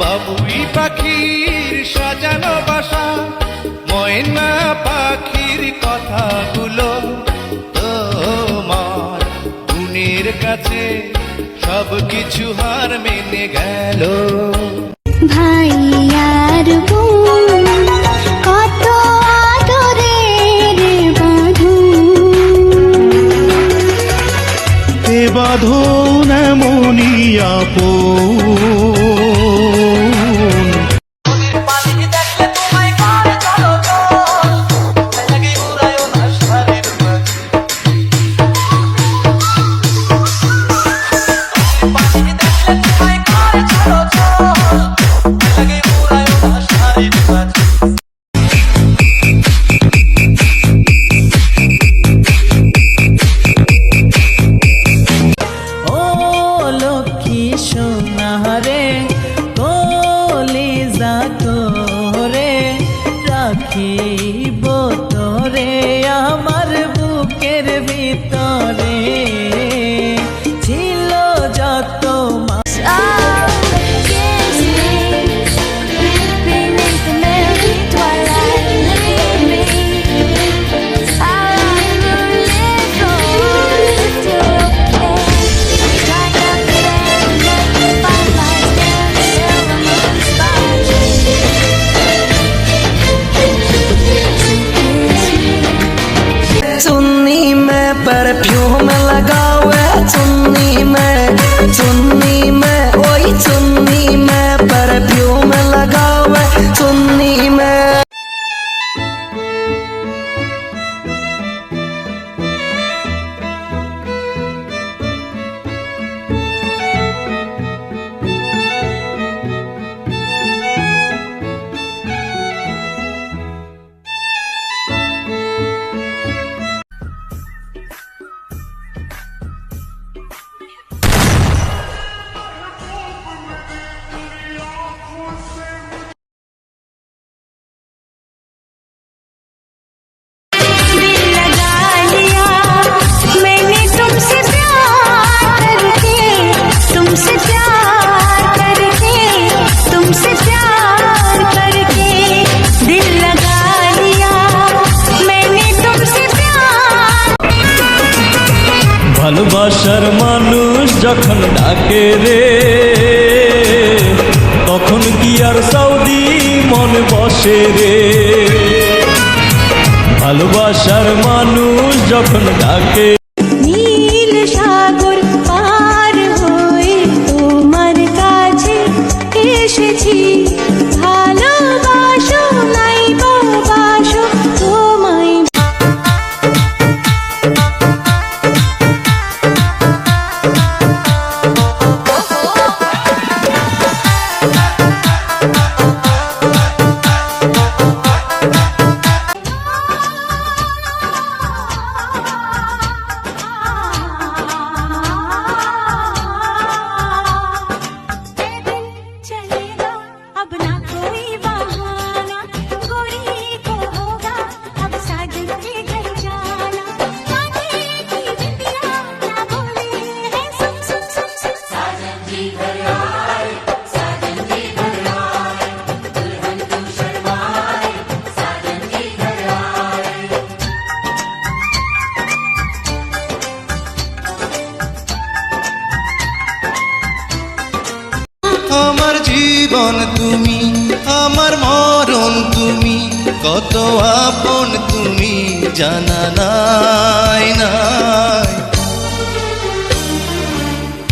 বাবুই পাখির সাজানো বাসা, ময়না পাখির কথাগুলো তোমার গুণের কাছে সবকিছু হার মেনে গেল। ভাই আর বোন কত আদরের বাঁধন, এ বাঁধন এমনই আপন। রাখিব তোরে আমার বুকের ভিতরে, ছিল যত परफ्यूम लगावे चुन्नी में ओई चुन्नी में परफ्यूम लगावे चुन्नी में। ভালোবাসার মানুষ যখন ডাকে রে, তখন কি আর সৌদি মন বসে রে। ভালোবাসার মানুষ যখন ডাকে, নীল সাগর পার হয়ে তোমার কাছে এসেছি, ভালোবাসো নাই বাসো তোমায়। আমার জীবন তুমি, আমার মরণ তুমি, কত আপন তুমি জানা নাই নাই।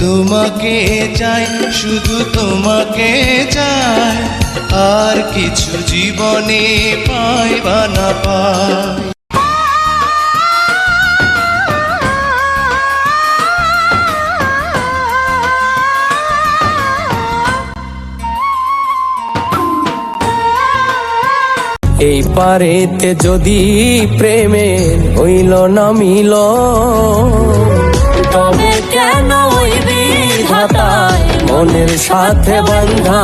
তোমাকে চাই, শুধু তোমাকে চাই, আর কিছু জীবনে পাই বা না পাই। এই পারেতে যদি প্রেমের হইল না মিল, তবে কেন ওই বিধাতায় মনের সাথে বন্ধা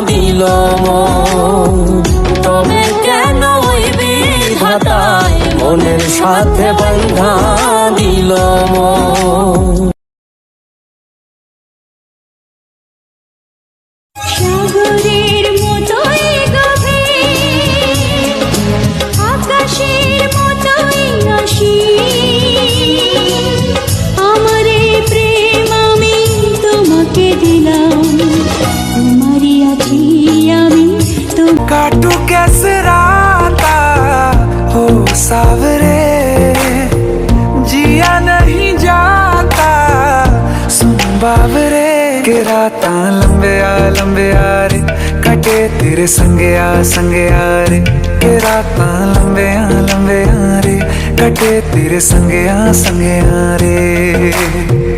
দিল মন, তবে কেন ওই বিধাতায় মনের সাথে বন্ধা দিল মন। लंबे आ रे कटे तेरे संगे आ रे के रात लंबे आ रे कटे तेरे संगे आ रे